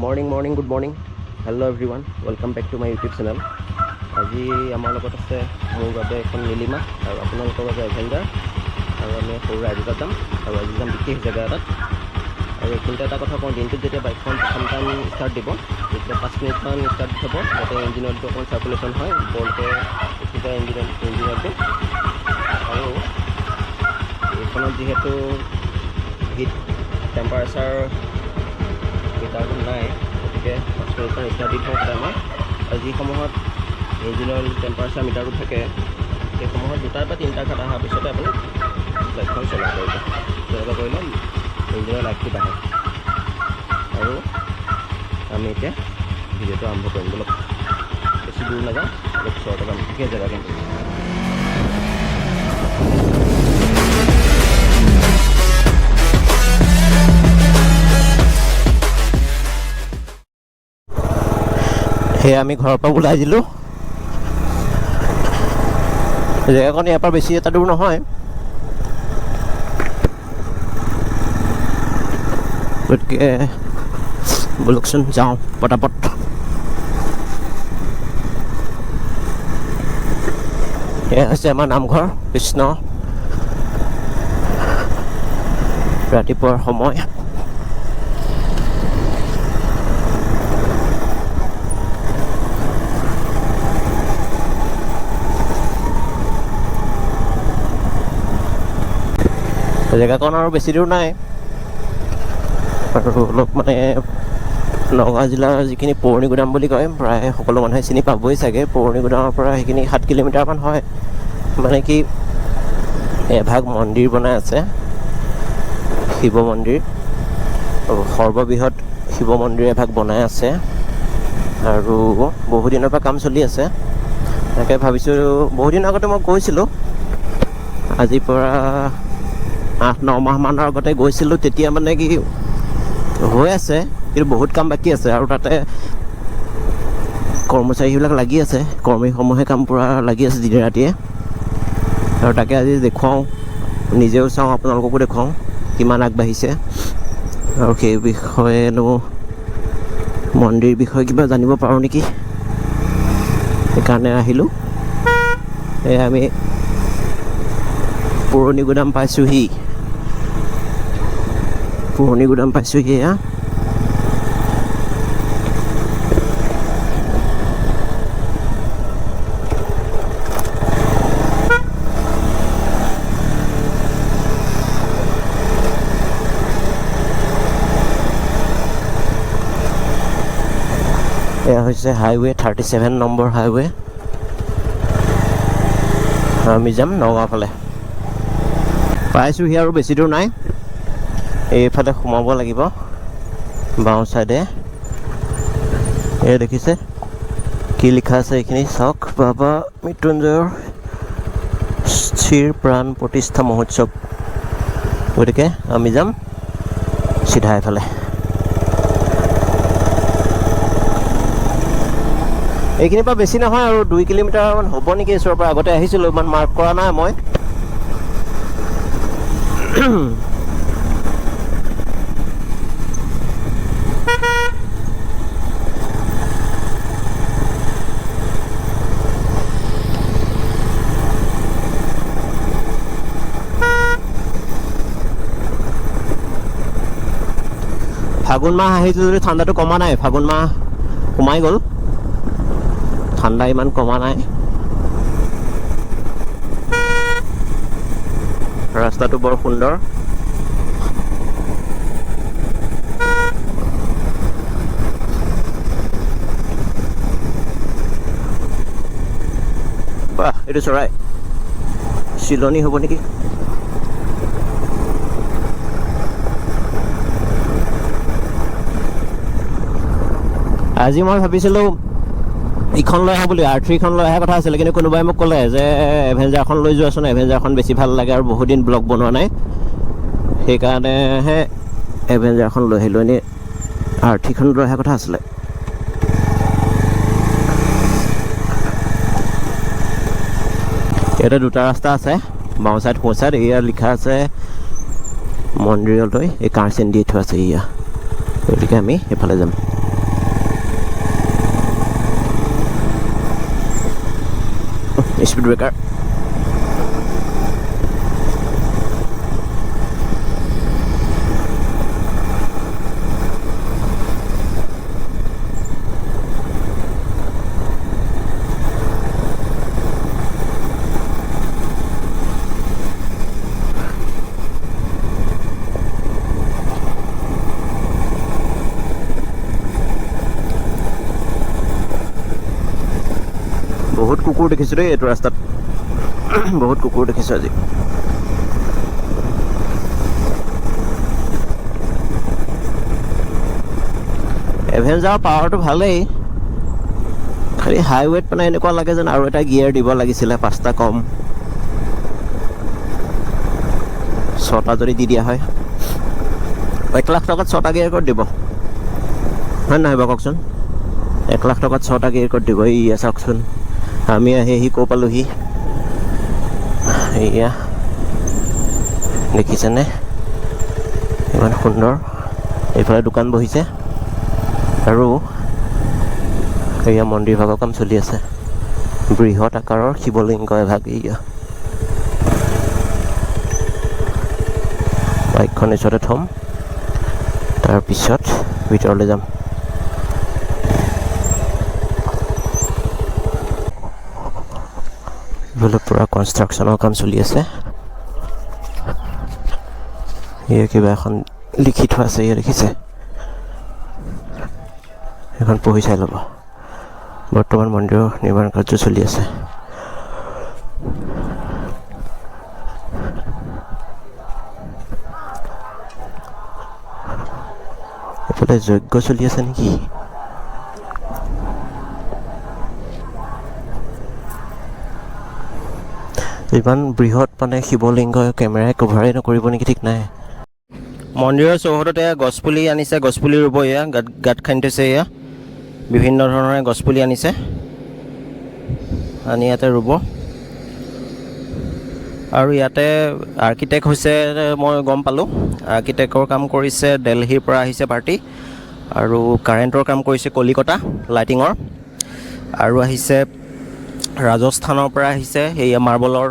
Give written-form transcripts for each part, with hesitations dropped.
Morning good morning hello' everyone welcome back to my YouTube channel. আজি আমাৰ লগত আছে মোৰ বাবে এখন নীলিমা আৰু আপোনালোকৰ বাবে এভেঞ্জাৰ, আৰু আমি সৰু ৰাইডত যাম আৰু আজি যাম বিশেষ জেগা এটাত। আৰু এইখিনিতে এটা কথা কওঁ, দিনটোত যেতিয়া বাইকখন প্ৰথম টাইম ষ্টাৰ্ট দিব তেতিয়া 5 মিনিটমান ষ্টাৰ্ট হ'ব, যাতে ইঞ্জিন অইলটো অকণমান চাৰ্কুলেশ্যন হয়, ওপৰতে উঠি যায় ইঞ্জিন অইলটো। আৰু এইখনত যিহেতু হিট টেম্পাৰেচাৰ মিটাৰটো নাই, গতিকে 5 মিনিটমান ষ্টাৰ্ট দি থওঁ টাইমত। আৰু যিসমূহত ইঞ্জিন অইল টেম্পাৰেচাৰ মিটাৰটো থাকে সেইসমূহত 2টাৰ পৰা 3টা ঘাট অহাৰ পিছতে আপুনি বাইকখন চলাব পাৰিব। তেনেকুৱা কৰিলে ইঞ্জিনৰ লাইফটো বাঢ়ে। আৰু আমি এতিয়া ভিডিঅ'টো আৰম্ভ কৰিম বলক। বেছি দূৰ নাযাওঁ, অলপ ওচৰতে যাম, বিশেষ জেগা কিন্তু। সেয়া আমি ঘৰৰ পৰা ওলাই দিলোঁ। জেগাকণ ইয়াৰ পৰা বেছি এটা দূৰ নহয়, গতিকে বলকচোন যাওঁ পটাপট। এয়া হৈছে আমাৰ নামঘৰ কৃষ্ণ। ৰাতিপুৱাৰ সময়। জেগাকণ আৰু বেছি দূৰ নাই, আৰু অলপ মানে নগাঁও জিলাৰ যিখিনি পুৰণি গুদাম বুলি কয় প্ৰায় সকলো মানুহে চিনি পাবই চাগে। পুৰণি গুদামৰ পৰা সেইখিনি 7 কিলোমিটাৰমান হয়। মানে কি এভাগ মন্দিৰ বনাই আছে, শিৱ মন্দিৰ, সৰ্ববৃহৎ শিৱ মন্দিৰ এভাগ বনাই আছে, আৰু বহুদিনৰ পৰা কাম চলি আছে। তাকে ভাবিছোঁ, বহুদিন আগতে মই গৈছিলোঁ, আজিৰ পৰা 8-9 মাহমানৰ আগতে গৈছিলোঁ। তেতিয়া মানে কি হৈ আছে, কিন্তু বহুত কাম বাকী আছে, আৰু তাতে কৰ্মচাৰীবিলাক লাগি আছে, কৰ্মীসমূহে কাম পূৰা লাগি আছে দিনে ৰাতিয়ে। আৰু তাকে আজি দেখুৱাওঁ, নিজেও চাওঁ, আপোনালোককো দেখুৱাওঁ কিমান আগবাঢ়িছে। আৰু সেই বিষয়েনো মন্দিৰ বিষয়ে কিবা জানিব পাৰোঁ নেকি, সেইকাৰণে আহিলোঁ। এয়া আমি পুৰণি গুদাম পাইছোঁহি। এয়া এয়া হৈছে হাইৱে 37 নম্বৰ হাইৱে। আমি যাম নগাঁও ফালে। পাইছোঁহি, আৰু বেছি দূৰ নাই। এইফালে সোমাব লাগিব বাওঁ চাইডে। এই দেখিছে কি লিখা আছে এইখিনি চাওক, বাবা মৃত্যুঞ্জয়ৰ স্থিৰ প্ৰাণ প্ৰতিষ্ঠা মহোৎসৱ। গতিকে আমি যাম চিধা এফালে। এইখিনিৰ পৰা বেছি নহয়, আৰু 2 কিলোমিটাৰমান হ'ব নেকি ওচৰৰ পৰা। আগতে আহিছিলোঁ, ইমান মাৰ্ক কৰা নাই মই। ফাগুন মাহ আহিছে যদি ঠাণ্ডাটো কমা নাই। ফাগুন মাহ সোমাই গ'ল, ঠাণ্ডা ইমান কমা নাই। ৰাস্তাটো বৰ সুন্দৰ। বাহ, এইটো চৰাই চিলনি হ'ব নেকি? আজি মই ভাবিছিলোঁ ইখন লৈ আহা বুলি, R3খন লৈ অহা কথা আছিলে, কিন্তু কোনোবাই মোক ক'লে যে এভেঞ্জাৰখন লৈ যোৱাচোন, এভেঞ্জাৰখন বেছি ভাল লাগে, আৰু বহুদিন ব্লগ বনোৱা নাই, সেইকাৰণেহে এভেঞ্জাৰখন লৈ আহিলোঁ। এনেই R3খন লৈ অহা কথা আছিলে। ইয়াতে 2টা ৰাস্তা আছে, বাওঁ চাইড সোঁ চাইড। এয়া লিখা আছে মন্দিৰলৈ, এই কাৰ চেন দি থোৱা আছে এয়া, গতিকে আমি এইফালে যাম। স্পীড ব্ৰেকাৰ বহুত কুকুৰ দেখিছোঁ দেই এইটো ৰাস্তাত বহুত কুকুৰ দেখিছোঁ আজি এভেঞ্জাৰ পাৱাৰটো ভালেই খালি হাইৱেত মানে এনেকুৱা লাগে যেন আৰু এটা গিয়াৰ দিব লাগিছিলে 5টা কম 6টা যদি দি দিয়া হয় 1 লাখ টকাত 6টা গিয়াৰ ক'ত দিব হয় নহয় বাৰু কওকচোন 1 লাখ টকাত 6টা গিয়াৰ ক'ত দিব এইয়া চাওকচোন আমি আহি কৈ পালোহি এয়া দেখিছেনে ইমান সুন্দৰ এইফালে দোকান বহিছে আৰু এয়া মন্দিৰ ভাগৰ কাম চলি আছে বৃহৎ আকাৰৰ শিৱলিংগ এভাগ এয়া বাইকখন ওচৰতে থ'ম তাৰপিছত ভিতৰলৈ যাম এইফালে পূৰা কনষ্ট্ৰাকশ্যনৰ কাম চলি আছে এয়া কিবা এখন লিখি থোৱা আছে এয়া দেখিছে এখন পঢ়ি চাই ল'ব বৰ্তমান মন্দিৰৰ নিৰ্মাণ কাৰ্য চলি আছে এইফালে যজ্ঞ চলি আছে নেকি ইমান বৃহৎ মানে শিৱলিংগ কেমেৰাই কভাৰেই নকৰিব নেকি ঠিক নাই মন্দিৰৰ চৌহদতে গছপুলি আনিছে গছপুলি ৰুব এয়া গাঁত খান্দি থৈছে এয়া বিভিন্ন ধৰণৰে গছপুলি আনিছে আনি ইয়াতে ৰুব আৰু ইয়াতে আৰ্কিটেক্ট হৈছে মই গম পালোঁ আৰ্কিটেক্টৰ কাম কৰিছে দিল্লীৰ পৰা আহিছে পাৰ্টি আৰু কাৰেণ্টৰ কাম কৰিছে কলিকতা লাইটিঙৰ আৰু আহিছে ৰাজস্থানৰ পৰা আহিছে এয়া মাৰ্বলৰ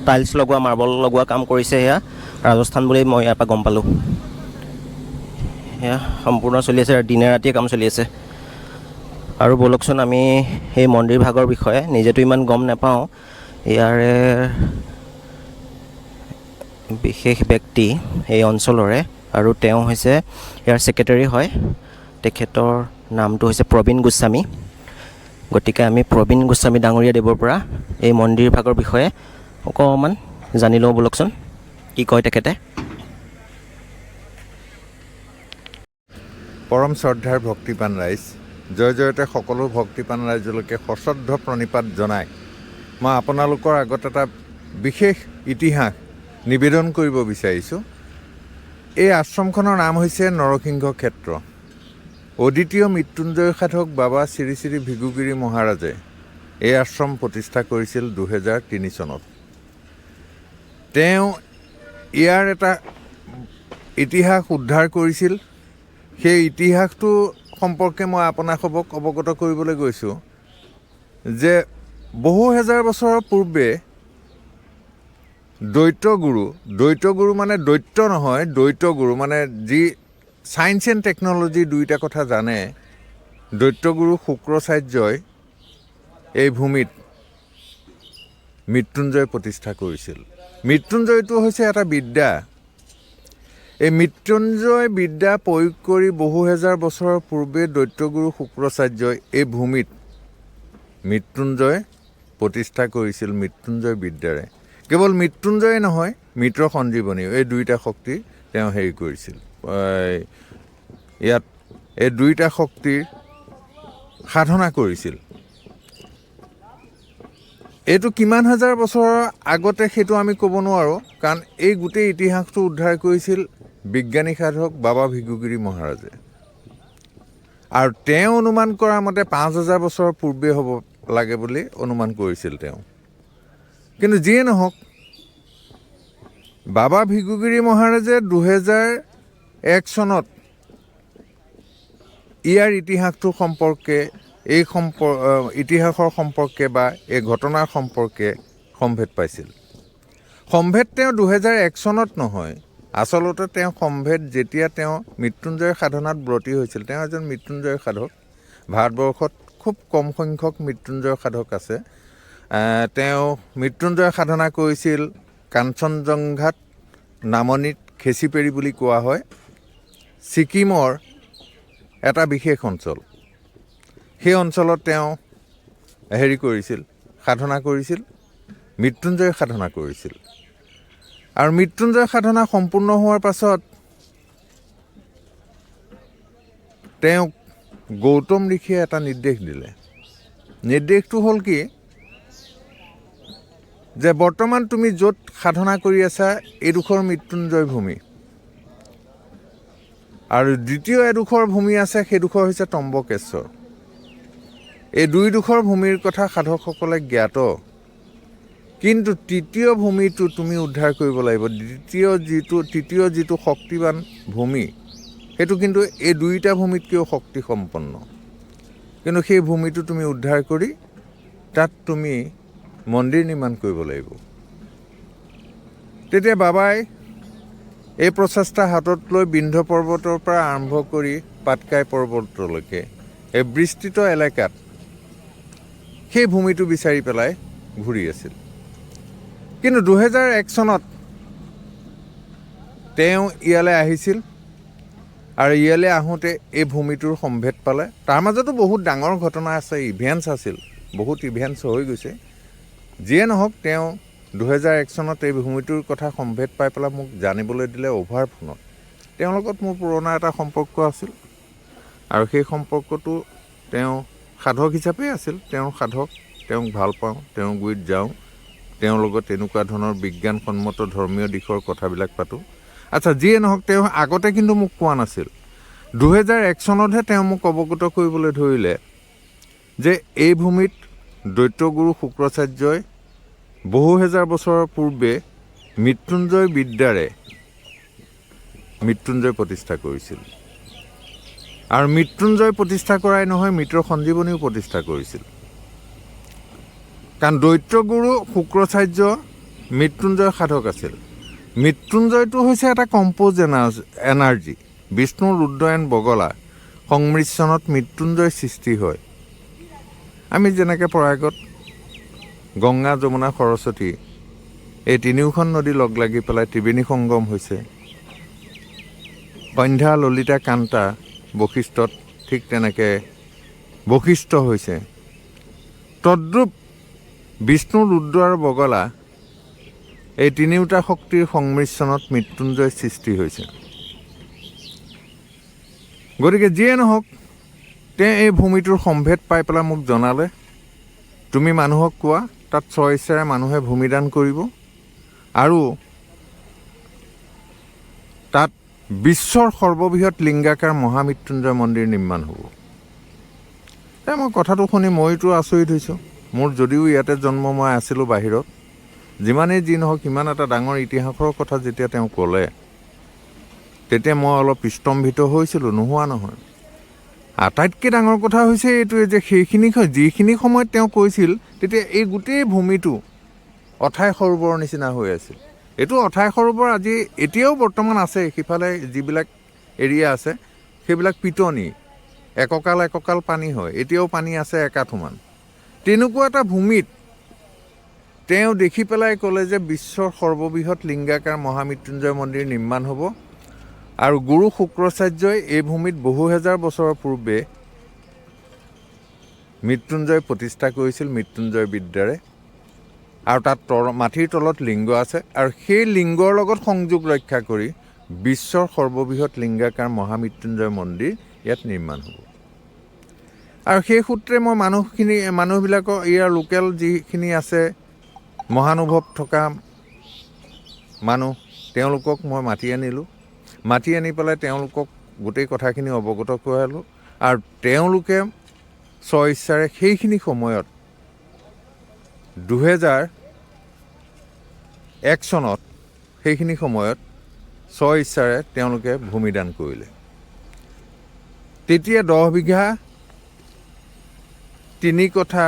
টাইলছ লগোৱা মাৰ্বল লগোৱা কাম কৰিছে এয়া ৰাজস্থান বুলি মই ইয়াৰ পৰা গম পালোঁ এয়া সম্পূৰ্ণ চলি আছে দিনে ৰাতিয়ে কাম চলি আছে আৰু বলকচোন আমি এই মন্দিৰ ভাগৰ বিষয়ে নিজেতো ইমান গম নাপাওঁ ইয়াৰে বিশেষ ব্যক্তি এই অঞ্চলৰে আৰু তেওঁ হৈছে ইয়াৰ ছেক্ৰেটাৰী হয় তেখেতৰ নামটো হৈছে প্ৰবীণ গোস্বামী গতিকে আমি প্ৰবীণ গোস্বামী ডাঙৰীয়া দেৱৰ পৰা এই মন্দিৰ ভাগৰ বিষয়ে অকণমান জানি লওঁ বলকচোন কি কয় তেখেতে পৰম শ্ৰদ্ধাৰ ভক্তিপান ৰাইজ জয় জয়তে সকলো ভক্তিপান ৰাইজলৈকে সশ্ৰদ্ধ প্ৰণিপাত জনাই মই আপোনালোকৰ আগত এটা বিশেষ ইতিহাস নিবেদন কৰিব বিচাৰিছোঁ এই আশ্ৰমখনৰ নাম হৈছে নৰসিংহ ক্ষেত্ৰ অদ্বিতীয় মৃত্যুঞ্জয় সাধক বাবা শ্ৰী শ্ৰী ভৃগুগিৰি মহাৰাজে এই আশ্ৰম প্ৰতিষ্ঠা কৰিছিল 2003 চনত তেওঁ ইয়াৰ এটা ইতিহাস উদ্ধাৰ কৰিছিল সেই ইতিহাসটো সম্পৰ্কে মই আপোনালোকক অৱগত কৰিবলৈ গৈছোঁ যে বহু হেজাৰ বছৰৰ পূৰ্বে দ্বৈতগুৰু মানে দৈত্য নহয় দ্বৈতগুৰু মানে যি সায়েন্স এণ্ড টেকন'লজি দুইটা কথা জানে দৈত্যগুৰু শুক্ৰাচাৰ্যই এই ভূমিত মৃত্যুঞ্জয় প্ৰতিষ্ঠা কৰিছিল মৃত্যুঞ্জয়টো হৈছে এটা বিদ্যা এই মৃত্যুঞ্জয় বিদ্যা প্ৰয়োগ কৰি বহু হেজাৰ বছৰৰ পূৰ্বে দৈত্যগুৰু শুক্ৰাচাৰ্যই এই ভূমিত মৃত্যুঞ্জয় প্ৰতিষ্ঠা কৰিছিল মৃত্যুঞ্জয় বিদ্যাৰে কেৱল মৃত্যুঞ্জয়ে নহয় মৃত সঞ্জীৱনীও এই দুইটা শক্তি তেওঁ হেৰি কৰিছিল ইয়াত এই দুইটা শক্তিৰ সাধনা কৰিছিল এইটো কিমান হাজাৰ বছৰৰ আগতে সেইটো আমি ক'ব নোৱাৰোঁ কাৰণ এই গোটেই ইতিহাসটো উদ্ধাৰ কৰিছিল বিজ্ঞানী সাধক বাবা ভৃগুগিৰি মহাৰাজে আৰু তেওঁ অনুমান কৰা মতে 5000 বছৰৰ পূৰ্বে হ'ব লাগে বুলি অনুমান কৰিছিল তেওঁ কিন্তু যিয়ে নহওক বাবা ভৃগুগিৰি মহাৰাজে 2001 চনত ইয়াৰ ইতিহাসটো সম্পৰ্কে এই ইতিহাসৰ সম্পৰ্কে বা এই ঘটনাৰ সম্পৰ্কে সম্ভেদ পাইছিল। সম্ভেদ তেওঁ 2001 চনত নহয়, আচলতে তেওঁ সম্ভেদ যেতিয়া তেওঁ মৃত্যুঞ্জয় সাধনাত ব্ৰতী হৈছিল। তেওঁ এজন মৃত্যুঞ্জয় সাধক। ভাৰতবৰ্ষত খুব কম সংখ্যক মৃত্যুঞ্জয় সাধক আছে। তেওঁ মৃত্যুঞ্জয় সাধনা কৰিছিল কাঞ্চনজংঘাত, নামনিত খেচিপেৰি বুলি কোৱা হয়, ছিকিমৰ এটা বিশেষ অঞ্চল। সেই অঞ্চলত তেওঁ কৰিছিল, সাধনা কৰিছিল, মৃত্যুঞ্জয় সাধনা কৰিছিল। আৰু মৃত্যুঞ্জয় সাধনা সম্পূৰ্ণ হোৱাৰ পাছত তেওঁক গৌতম ঋষিয়ে এটা নিৰ্দেশ দিলে। নিৰ্দেশটো হ'ল কি, যে বৰ্তমান তুমি য'ত সাধনা কৰি আছা এইডোখৰ মৃত্যুঞ্জয় ভূমি, আৰু দ্বিতীয় এডোখৰ ভূমি আছে, সেইডোখৰ হৈছে ত্ৰম্বকেশ্বৰ। এই দুইডোখৰ ভূমিৰ কথা সাধকসকলে জ্ঞাত, কিন্তু তৃতীয় ভূমিটো তুমি উদ্ধাৰ কৰিব লাগিব। তৃতীয় যিটো শক্তিবান ভূমি, সেইটো কিন্তু এই দুইটা ভূমিতকৈও শক্তিসম্পন্ন। কিন্তু সেই ভূমিটো তুমি উদ্ধাৰ কৰি তাত তুমি মন্দিৰ নিৰ্মাণ কৰিব লাগিব। তেতিয়া বাবাই এই প্ৰচেষ্টা হাতত লৈ বিন্ধ্য পৰ্বতৰ পৰা আৰম্ভ কৰি পাটকাই পৰ্বতলৈকে এই বিস্তৃত এলেকাত সেই ভূমিটো বিচাৰি পেলাই ঘূৰি আছিল। কিন্তু 2001 চনত তেওঁ ইয়ালৈ আহিছিল, আৰু ইয়ালৈ আহোঁতে এই ভূমিটোৰ সম্ভেদ পালে। তাৰ মাজতো বহুত ডাঙৰ ঘটনা আছে, ইভেণ্টছ আছিল, বহুত ইভেণ্টছ হৈ গৈছে। যিয়ে নহওক, তেওঁ 2001 চনত এই ভূমিটোৰ কথা সম্ভেদ পাই পেলাই মোক জানিবলৈ দিলে অভাৰ ফোনত। তেওঁৰ লগত মোৰ পুৰণা এটা সম্পৰ্ক আছিল, আৰু সেই সম্পৰ্কটো তেওঁ সাধক হিচাপে আছিল। তেওঁ সাধক, তেওঁক ভাল পাওঁ, তেওঁৰ গুৰিত যাওঁ, তেওঁৰ লগত এনেকুৱা ধৰণৰ বিজ্ঞানসন্মত ধৰ্মীয় দিশৰ কথাবিলাক পাতোঁ। আচ্ছা, যিয়ে নহওক, তেওঁ আগতে কিন্তু মোক কোৱা নাছিল। 2001 চনতহে তেওঁ মোক অৱগত কৰিবলৈ ধৰিলে যে এই ভূমিত দৈত্যগুৰু শুক্ৰাচাৰ্যই বহু হেজাৰ বছৰৰ পূৰ্বে মৃত্যুঞ্জয় বিদ্যাৰে মৃত্যুঞ্জয় প্ৰতিষ্ঠা কৰিছিল। আৰু মৃত্যুঞ্জয় প্ৰতিষ্ঠা কৰাই নহয়, মৃত সঞ্জীৱনীও প্ৰতিষ্ঠা কৰিছিল। কাৰণ দৈত্যগুৰু শুক্ৰাচাৰ্য মৃত্যুঞ্জয় সাধক আছিল। মৃত্যুঞ্জয়টো হৈছে এটা compose energy. Vishnu, Rudra and Bagala সংমিশ্ৰণত মৃত্যুঞ্জয় সৃষ্টি হয়। আমি যেনেকৈ প্ৰয়াগত গংগা, যমুনা, সৰস্বতী এই তিনিওখন নদী লগ লাগি পেলাই ত্ৰিবেণী সংগম হৈছে, সন্ধ্যা, ললিতা, কান্তা বশিষ্ঠত ঠিক তেনেকৈ বশিষ্ঠ হৈছে। তদ্ৰূপ বিষ্ণু, ৰুদ্ৰ আৰু বগলা এই তিনিওটা শক্তিৰ সংমিশ্ৰণত মৃত্যুঞ্জয় সৃষ্টি হৈছে। গতিকে যিয়ে নহওক, তেওঁ এই ভূমিটোৰ সম্ভেদ পাই পেলাই মোক জনালে, তুমি মানুহক কোৱা তাত স্বইচ্ছাৰে মানুহে ভূমিদান কৰিব, আৰু তাত বিশ্বৰ সৰ্ববৃহৎ লিংগাকাৰ মহামৃত্যুঞ্জয় মন্দিৰ নিৰ্মাণ হ'ব। মই কথাটো শুনি মইতো আচৰিত হৈছোঁ। মোৰ যদিও ইয়াতে জন্ম, মই আছিলোঁ বাহিৰত, যিমানেই যি নহওক, ইমান এটা ডাঙৰ ইতিহাসৰ কথা যেতিয়া তেওঁ ক'লে, তেতিয়া মই অলপ স্তম্ভিত হৈছিলোঁ, নোহোৱা নহয়। আটাইতকৈ ডাঙৰ কথা হৈছে এইটোৱে যে যিখিনি সময়ত তেওঁ কৈছিল, তেতিয়া এই গোটেই ভূমিটো অথাই সৰোবৰৰ নিচিনা হৈ আছিল। এইটো অথাই সৰোবৰ আজি এতিয়াও বৰ্তমান আছে। সিফালে যিবিলাক এৰিয়া আছে সেইবিলাক পিটনি, একঁকাল পানী হয়, এতিয়াও পানী আছে একাঠোমান। তেনেকুৱা এটা ভূমিত তেওঁ দেখি পেলাই ক'লে যে বিশ্বৰ সৰ্ববৃহৎ লিংগাকাৰ মহামৃত্যুঞ্জয় মন্দিৰ নিৰ্মাণ হ'ব, আৰু গুৰু শুক্ৰাচাৰ্যই এই ভূমিত বহু হেজাৰ বছৰৰ পূৰ্বে মৃত্যুঞ্জয় প্ৰতিষ্ঠা কৰিছিল মৃত্যুঞ্জয় বিদ্যাৰে। আৰু তাত মাটিৰ তলত লিংগ আছে, আৰু সেই লিংগৰ লগত সংযোগ ৰক্ষা কৰি বিশ্বৰ সৰ্ববৃহৎ লিংগাকাৰ মহামৃত্যুঞ্জয় মন্দিৰ ইয়াত নিৰ্মাণ হ'ব। আৰু সেই সূত্ৰে মই মানুহবিলাকৰ ইয়াৰ লোকেল যিখিনি আছে মহানুভৱ থকা মানুহ, তেওঁলোকক মই মাতি আনিলোঁ। মাতি আনি পেলাই তেওঁলোকক গোটেই কথাখিনি অৱগত কৰালোঁ, আৰু তেওঁলোকে স্বইচ্ছাৰে সেইখিনি সময়ত 2001 চনত সেইখিনি সময়ত স্বইচ্ছাৰে তেওঁলোকে ভূমিদান কৰিলে। তেতিয়া 10 বিঘা 3 কঠা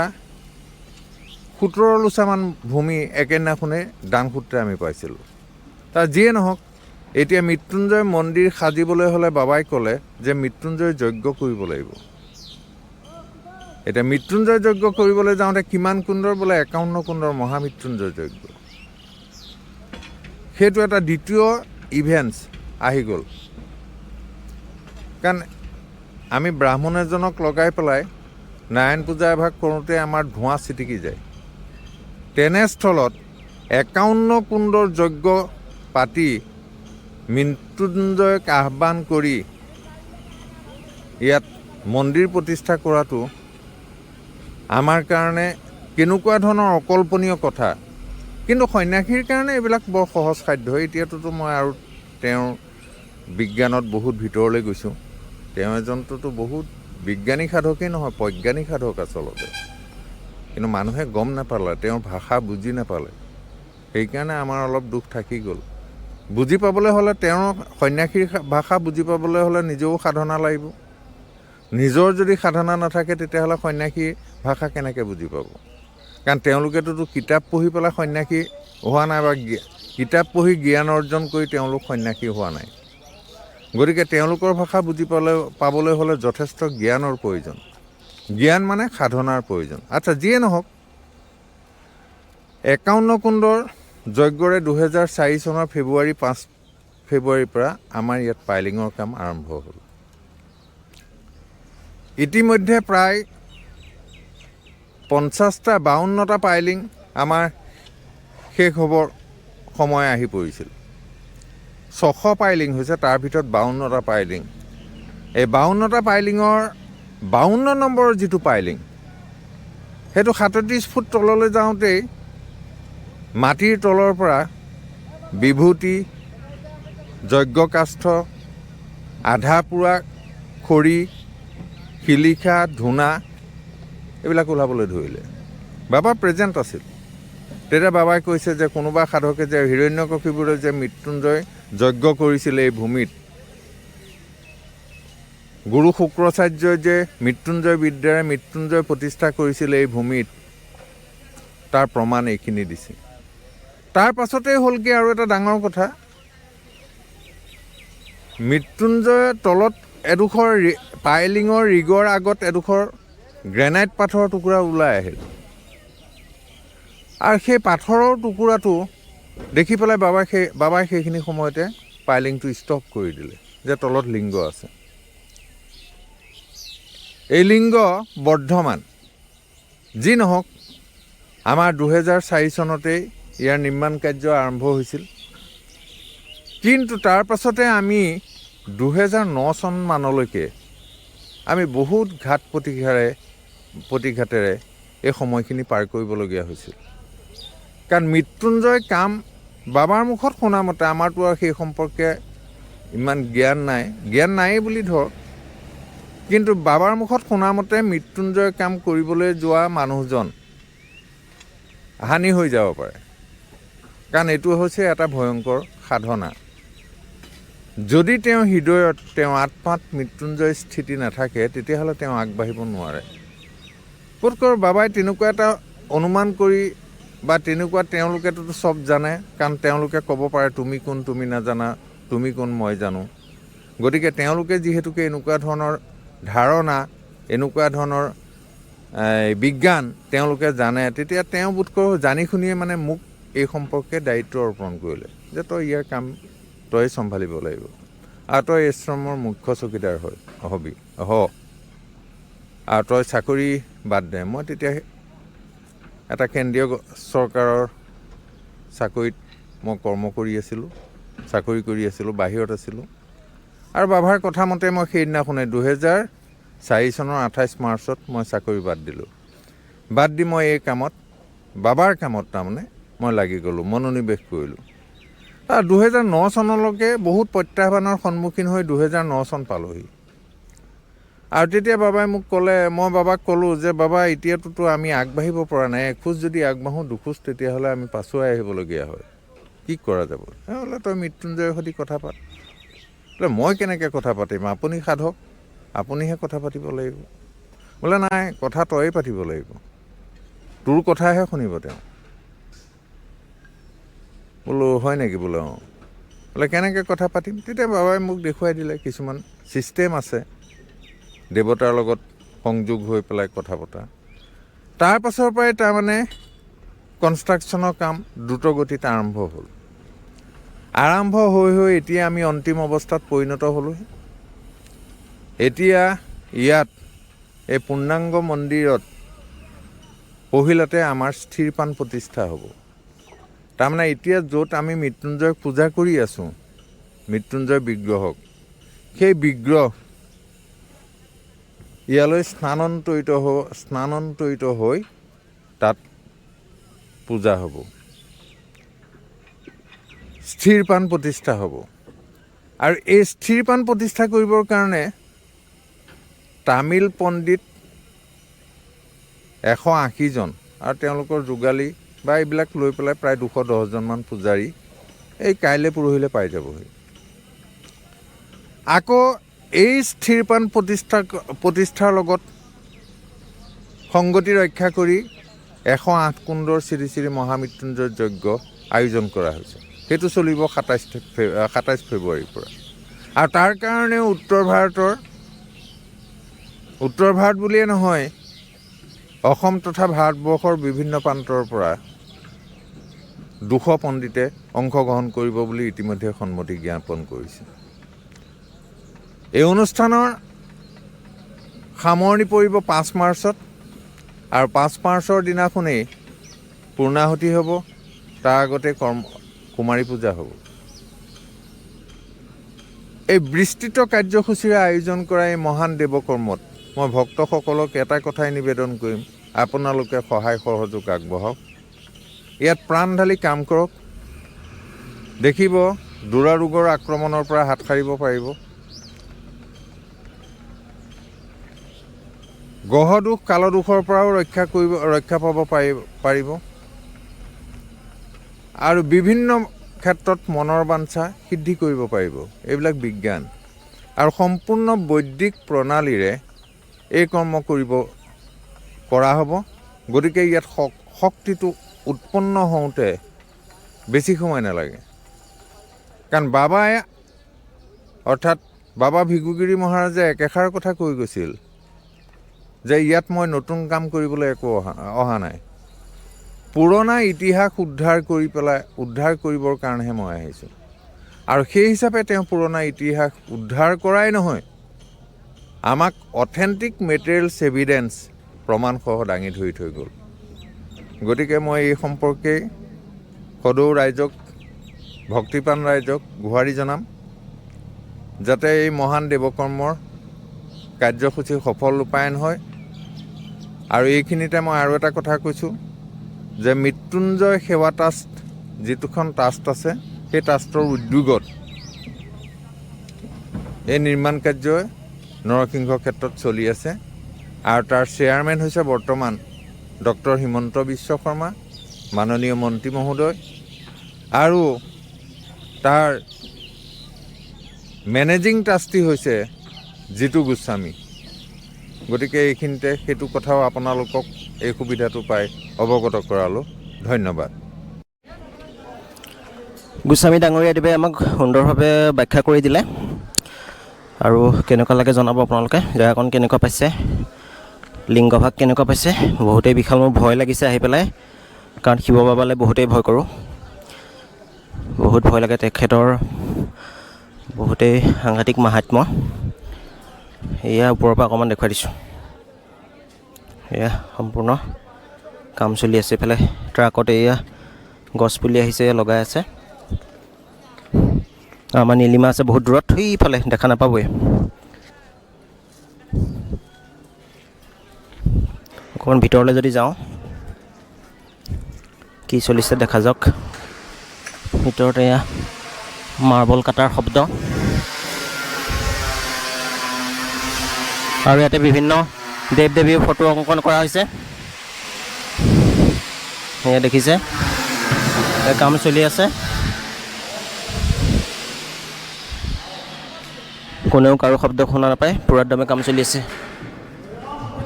17 লোচামান ভূমি একেদিনাখনে দানসূত্ৰে আমি পাইছিলোঁ। তাৰ যিয়ে নহওক, এতিয়া মৃত্যুঞ্জয় মন্দিৰ সাজিবলৈ হ'লে বাবাই ক'লে যে মৃত্যুঞ্জয় যজ্ঞ কৰিব লাগিব। এতিয়া মৃত্যুঞ্জয় যজ্ঞ কৰিবলৈ যাওঁতে কিমান কুণ্ডৰ বোলে 51 কুণ্ডৰ মহামৃত্যুঞ্জয় যজ্ঞ। সেইটো এটা দ্বিতীয় ইভেণ্টছ আহি গ'ল। কাৰণ আমি ব্ৰাহ্মণ এজনক লগাই পেলাই নাৰায়ণ পূজা এভাগ কৰোঁতে আমাৰ ধোঁৱা ছিটিকি যায়। তেনেস্থলত 51 কুণ্ডৰ যজ্ঞ পাতি মৃত্যুঞ্জয়ক আহ্বান কৰি ইয়াত মন্দিৰ প্ৰতিষ্ঠা কৰাটো আমাৰ কাৰণে কেনেকুৱা ধৰণৰ অকল্পনীয় কথা। কিন্তু সন্ন্যাসীৰ কাৰণে এইবিলাক বৰ সহজ সাধ্য। এতিয়াতোতো মই আৰু তেওঁৰ বিজ্ঞানত বহুত ভিতৰলৈ গৈছোঁ। তেওঁ এজনটোতো বহুত বিজ্ঞানিক সাধকেই নহয়, বৈজ্ঞানিক সাধক আচলতে। কিন্তু মানুহে গম নাপালে, তেওঁৰ ভাষা বুজি নাপালে। সেইকাৰণে আমাৰ অলপ দুখ থাকি গ'ল। বুজি পাবলৈ হ'লে তেওঁৰ সন্ন্যাসীৰ ভাষা বুজি পাবলৈ হ'লে নিজেও সাধনা লাগিব। নিজৰ যদি সাধনা নাথাকে তেতিয়াহ'লে সন্ন্যাসীৰ ভাষা কেনেকৈ বুজি পাব? কাৰণ তেওঁলোকেতো কিতাপ পঢ়ি পেলাই সন্ন্যাসী হোৱা নাই, বা কিতাপ পঢ়ি জ্ঞান অৰ্জন কৰি তেওঁলোক সন্ন্যাসী হোৱা নাই। গতিকে তেওঁলোকৰ ভাষা বুজি পাবলৈ হ'লে যথেষ্ট জ্ঞানৰ প্ৰয়োজন। জ্ঞান মানে সাধনাৰ প্ৰয়োজন। আচ্ছা, যিয়ে নহওক, 51 কুণ্ডৰ যজ্ঞৰে 2004 চনৰ ফেব্ৰুৱাৰী 5 ফেব্ৰুৱাৰীৰ পৰা আমাৰ ইয়াত পাইলিঙৰ কাম আৰম্ভ হ'ল। ইতিমধ্যে প্ৰায় 52টা পাইলিং আমাৰ শেষ হ'বৰ সময় আহি পৰিছিল। 600 পাইলিং হৈছে, তাৰ ভিতৰত 52টা পাইলিং। এই 52টা পাইলিঙৰ 52 নম্বৰৰ যিটো পাইলিং, সেইটো 37 ফুট তললৈ যাওঁতেই মাটিৰ তলৰ পৰা বিভূতি, যজ্ঞকাষ্ঠ, আধা পোৰা খৰি, শিলিখা, ধূনা এইবিলাক ওলাবলৈ ধৰিলে। বাবা প্ৰেজেণ্ট আছিল। তেতিয়া বাবাই কৈছে যে কোনোবা সাধকে যে হিৰণ্যকশিপুৰে যে মৃত্যুঞ্জয় যজ্ঞ কৰিছিলে এই ভূমিত, গুৰু শুক্ৰাচাৰ্যই যে মৃত্যুঞ্জয় বিদ্যাৰে মৃত্যুঞ্জয় প্ৰতিষ্ঠা কৰিছিলে এই ভূমিত, তাৰ প্ৰমাণ এইখিনি দিছে। তাৰ পাছতেই হ'লগৈ আৰু এটা ডাঙৰ কথা, মৃত্যুঞ্জয়ৰ তলত এডোখৰ পাইলিঙৰ ৰিগৰ আগত এডোখৰ গ্ৰেনাইট পাথৰৰ টুকুৰা ওলাই আহিল। আৰু সেই পাথৰৰ টুকুৰাটো দেখি পেলাই বাবাই সেইখিনি সময়তে পাইলিংটো ষ্টপ কৰি দিলে যে তলত লিংগ আছে। এই লিংগ বৰ্ধমান। যি নহওক, আমাৰ 2004 চনতেই ইয়াৰ নিৰ্মাণ কাৰ্য আৰম্ভ হৈছিল। কিন্তু তাৰ পাছতে আমি 2009 চন মানলৈকে আমি বহুত ঘাট প্ৰতিঘাতেৰে এই সময়খিনি পাৰ কৰিবলগীয়া হৈছিল। কাৰণ মৃত্যুঞ্জয় কাম বাবাৰ মুখত শুনা মতে, আমাৰতো আৰু সেই সম্পৰ্কে ইমান জ্ঞান নাই বুলি ধৰক, কিন্তু বাবাৰ মুখত শুনা মতে মৃত্যুঞ্জয় কাম কৰিবলৈ যোৱা মানুহজন হানি হৈ যাব পাৰে। কাৰণ এইটো হৈছে এটা ভয়ংকৰ সাধনা। যদি তেওঁ হৃদয়ত, তেওঁ আত্মাত মৃত্যুঞ্জয় স্থিতি নাথাকে, তেতিয়াহ'লে তেওঁ আগবাঢ়িব নোৱাৰে। ক'তকৈ বাবাই তেনেকুৱা এটা অনুমান কৰি, বা তেনেকুৱা তেওঁলোকেতো চব জানে, কাৰণ তেওঁলোকে ক'ব পাৰে তুমি কোন তুমি নাজানা, তুমি কোন মই জানো। গতিকে তেওঁলোকে যিহেতুকে এনেকুৱা ধৰণৰ ধাৰণা, এনেকুৱা ধৰণৰ বিজ্ঞান তেওঁলোকে জানে, তেতিয়া তেওঁ বোধকৰো জানি শুনিয়ে মানে মোক এই সম্পৰ্কে দায়িত্ব অৰ্পণ কৰিলে যে তই ইয়াৰ কাম তই চম্ভালিব লাগিব, আৰু তই আশ্ৰমৰ মুখ্য চকীদাৰ হবি, আৰু তই চাকৰি বাদ দে। মই তেতিয়া এটা কেন্দ্ৰীয় চৰকাৰৰ চাকৰিত মই চাকৰি কৰি আছিলোঁ, বাহিৰত আছিলোঁ। আৰু বাবাৰ কথা মতে মই সেইদিনাখনে 2004 চনৰ 28 মাৰ্চত মই চাকৰি বাদ দিলোঁ। বাদ দি মই এই কামত, বাবাৰ কামত তাৰমানে মই লাগি গ'লোঁ, মনোনিৱেশ কৰিলোঁ। 2009 চনলৈকে বহুত প্ৰত্যাহ্বানৰ সন্মুখীন হৈ 2009 চন পালোহি। আৰু তেতিয়া বাবাই মোক ক'লে, মই বাবাক ক'লোঁ যে বাবা এতিয়াতোতো আমি আগবাঢ়িব পৰা নাই, এখোজ যদি আগবাঢ়োঁ দুখোজ তেতিয়াহ'লে আমি পাছুৱাই আহিবলগীয়া হয়, কি কৰা যাব? বোলে তই মৃত্যুঞ্জয়ৰ সৈতে কথা পাত। বোলে মই কেনেকৈ কথা পাতিম? আপুনি সাধক, আপুনিহে কথা পাতিব লাগিব। বোলে নাই, কথা তয়ে পাতিব লাগিব, তোৰ কথাহে শুনিব তেওঁ। বোলো হয় নেকি? বোলে অঁ। বোলে কেনেকৈ কথা পাতিম? তেতিয়া বাবাই মোক দেখুৱাই দিলে কিছুমান ছিষ্টেম আছে দেৱতাৰ লগত সংযোগ হৈ পেলাই কথা পতা। তাৰ পাছৰ পৰাই তাৰমানে কনষ্ট্ৰাকশ্যনৰ কাম দ্ৰুতগতিত আৰম্ভ হ'ল। আৰম্ভ হৈ হৈ এতিয়া আমি অন্তিম অৱস্থাত পৰিণত হ'লোহি। এতিয়া ইয়াত এই পূৰ্ণাংগ মন্দিৰত পহিলাতে আমাৰ স্থিৰপান প্ৰতিষ্ঠা হ'ব। তাৰমানে এতিয়া য'ত আমি মৃত্যুঞ্জয়ক পূজা কৰি আছোঁ, মৃত্যুঞ্জয় বিগ্ৰহক, সেই বিগ্ৰহ ইয়ালৈ স্থানান্তৰিত হৈ তাত পূজা হ'ব, স্থিৰপান প্ৰতিষ্ঠা হ'ব। আৰু এই স্থিৰপান প্ৰতিষ্ঠা কৰিবৰ কাৰণে তামিল পণ্ডিত 180 জন আৰু তেওঁলোকৰ যোগালী বা এইবিলাক লৈ পেলাই প্ৰায় 210জনমান পূজাৰী এই কাইলৈ পৰহিলৈ পাই যাবহি। আকৌ এই স্থিৰপান প্ৰতিষ্ঠাৰ লগত সংগতি ৰক্ষা কৰি 108 কুণ্ডৰ শ্ৰী শ্ৰী মহামৃত্যুঞ্জয় যজ্ঞ আয়োজন কৰা হৈছে। সেইটো চলিব 27 ফেব্ৰুৱাৰীৰ পৰা। আৰু তাৰ কাৰণেও উত্তৰ ভাৰত বুলিয়ে নহয়, অসম তথা ভাৰতবৰ্ষৰ বিভিন্ন প্ৰান্তৰ পৰা 200 পণ্ডিতে অংশগ্ৰহণ কৰিব বুলি ইতিমধ্যে সন্মতি জ্ঞাপন কৰিছে। এই অনুষ্ঠানৰ সামৰণি পৰিব 5 মাৰ্চত, আৰু 5 মাৰ্চৰ দিনাখনেই পূৰ্ণাহুতি হ'ব। তাৰ আগতে কুমাৰী পূজা হ'ব। এই বিস্তৃত কাৰ্যসূচীৰে আয়োজন কৰা এই মহান দেৱকৰ্মত মই ভক্তসকলক এটা কথাই নিবেদন কৰিম, আপোনালোকে সহায় সহযোগ আগবঢ়াওক। ইয়াত প্ৰাণ ঢালি কাম কৰক। দেখিব দুৰাৰোগৰ আক্ৰমণৰ পৰা হাত সাৰিব পাৰিব। গ্ৰহদোষ কালদোষৰ পৰাও ৰক্ষা পাব পাৰিব। আৰু বিভিন্ন ক্ষেত্ৰত মনৰ বাঞ্ছা সিদ্ধি কৰিব পাৰিব। এইবিলাক বিজ্ঞান আৰু সম্পূৰ্ণ বৈদিক প্ৰণালীৰে এই কৰ্ম কৰা হ'ব। গতিকে ইয়াত শক্তিটো উৎপন্ন হওঁতে বেছি সময় নালাগে। কাৰণ বাবাই অৰ্থাৎ বাবা ভিগুগিৰি মহাৰাজে একেষাৰ কথা কৈ গৈছিল যে ইয়াত মই নতুন কাম কৰিবলৈ একো অহা নাই, পুৰণা ইতিহাস উদ্ধাৰ কৰিবৰ কাৰণেহে মই আহিছোঁ। আৰু সেই হিচাপে তেওঁ পুৰণা ইতিহাস উদ্ধাৰ কৰাই নহয়, আমাক অথেণ্টিক মেটেৰিয়েলছ এভিডেন্স প্ৰমাণসহ দাঙি ধৰি থৈ গ'ল। গতিকে মই এই সম্পৰ্কে সদৌ ৰাইজক, ভক্তিপ্ৰাণ ৰাইজক গুহাৰি জনাম যাতে এই মহান দেৱকৰ্মৰ কাৰ্যসূচী সফল ৰূপায়ণ হয়। আৰু এইখিনিতে মই আৰু এটা কথা কৈছোঁ যে মৃত্যুঞ্জয় সেৱা ট্ৰাষ্ট যিটোখন ট্ৰাষ্ট আছে, সেই ট্ৰাষ্টৰ উদ্যোগত এই নিৰ্মাণ কাৰ্যই নৰসিংহ ক্ষেত্ৰত চলি আছে। আৰু তাৰ চেয়াৰমেন হৈছে বৰ্তমান ডক্টৰ হিমন্ত বিশ্ব শৰ্মা, মাননীয় মন্ত্ৰী মহোদয়, আৰু তাৰ মেনেজিং ট্ৰাষ্টি হৈছে জিতু গোস্বামী। গতিকে এইখিনিতে সেইটো কথাও আপোনালোকক এই সুবিধাটো পাই অৱগত কৰালোঁ। ধন্যবাদ। গোস্বামী ডাঙৰীয়াদেৱে আমাক সুন্দৰভাৱে ব্যাখ্যা কৰি দিলে। আৰু কেনেকুৱা লাগে জনাব আপোনালোকে, জেগাকণ কেনেকুৱা পাইছে, লিংগভাগ কেনেকুৱা পাইছে। বহুতেই বিশাল, মোৰ ভয় লাগিছে আহি পেলাই, কাৰণ শিৱ বাবালৈ বহুতেই ভয় কৰোঁ, বহুত ভয় লাগে। তেখেতৰ বহুতেই সাংঘাতিক মাহাত্ম্য। এয়া ওপৰৰ পৰা অকণমান দেখুৱাই দিছোঁ। এয়া সম্পূৰ্ণ কাম চলি আছে। এইফালে ট্ৰাকত এয়া গছপুলি আহিছে, লগাই আছে। আমাৰ নীলিমা আছে বহুত দূৰত, সেইফালে দেখা নাপাবই। অকণমান ভিতৰলৈ যদি যাওঁ, কি চলিছে দেখা যাওক। ভিতৰত এয়া মাৰ্বল কাটাৰ শব্দ, আৰু ইয়াতে বিভিন্ন দেৱ দেৱীৰ ফটো অংকন কৰা হৈছে। এয়া দেখিছে, কাম চলি আছে। কোনেও কাৰো শব্দ শুনা নাপায়, পূৰা একদমে কাম চলি আছে।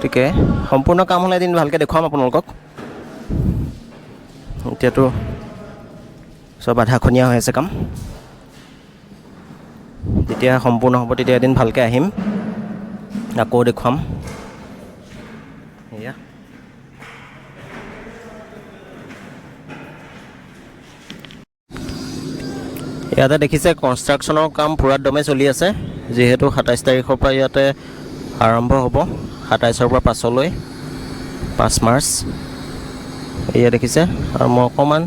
গতিকে সম্পূৰ্ণ কাম হ'লে এদিন ভালকৈ দেখুৱাম আপোনালোকক। এতিয়াতো চব আধাখনীয়া হৈ আছে কাম। যেতিয়া সম্পূৰ্ণ হ'ব তেতিয়া এদিন ভালকৈ আহিম, আকৌ দেখুৱাম। এয়া ইয়াতে দেখিছে কনষ্ট্ৰাকশ্যনৰ কাম পূৰা দমে চলি আছে। যিহেতু 27 তাৰিখৰ পৰা ইয়াতে আৰম্ভ হ'ব, 27ৰ পৰা 5লৈ 5 মাৰ্চ। এয়া দেখিছে, আৰু মই অকণমান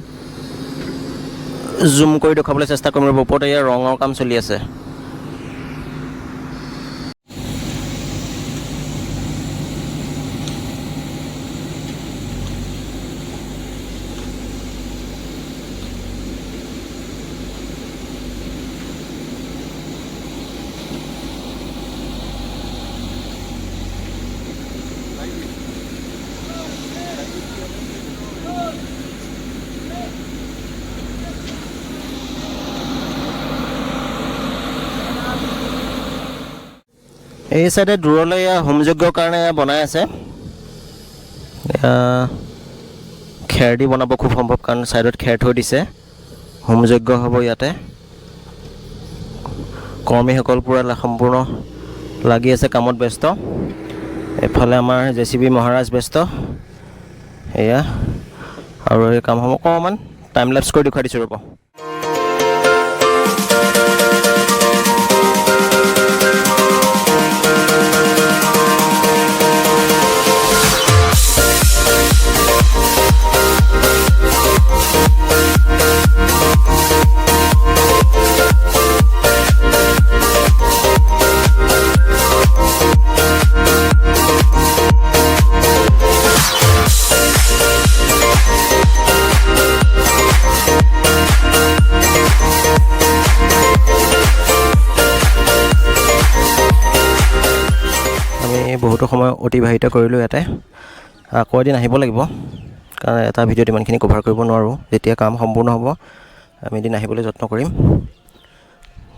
জুম কৰি দেখুৱাবলৈ চেষ্টা কৰিম। ওপৰত এয়া ৰঙৰ কাম চলি আছে। এই চাইডে দূৰলৈ হোম যজ্ঞৰ কাৰণে বনাই আছে। খেৰ দি বনাব খুব সম্ভৱ, কাৰণ ছাইডত খেৰ থৈ দিছে। হোম যজ্ঞ হ'ব ইয়াতে। কৰ্মীসকল পূৰা সম্পূৰ্ণ লাগি আছে, কামত ব্যস্ত। এফালে আমাৰ JCB মহাৰাজ ব্যস্ত। এয়া, আৰু এই কামসমূহ অকণমান টাইম লেপছ কৰি দেখুৱাই দিছোঁ ৰ'ব। বহুতো সময় অতিবাহিত কৰিলোঁ ইয়াতে। আকৌ এদিন আহিব লাগিব, কাৰণ এটা ভিডিঅ'ত ইমানখিনি কভাৰ কৰিব নোৱাৰোঁ। যেতিয়া কাম সম্পূৰ্ণ হ'ব আমি এদিন আহিবলৈ যত্ন কৰিম।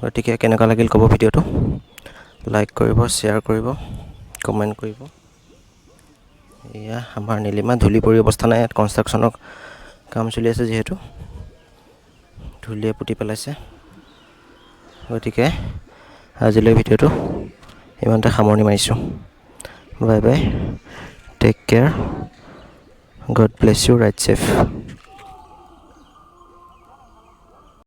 গতিকে কেনেকুৱা লাগিল ক'ব ভিডিঅ'টো, লাইক কৰিব, শ্বেয়াৰ কৰিব, কমেণ্ট কৰিব। এয়া আমাৰ নীলিমা, ধূলি পৰি অৱস্থা নাই। ইয়াত কনষ্ট্ৰাকশ্যনৰ কাম চলি আছে, যিহেতু ধূলিয়ে পুতি পেলাইছে। গতিকে আজিলৈ ভিডিঅ'টো ইমানতে সামৰণি মাৰিছোঁ। Bye bye, take care, God bless you, ride safe.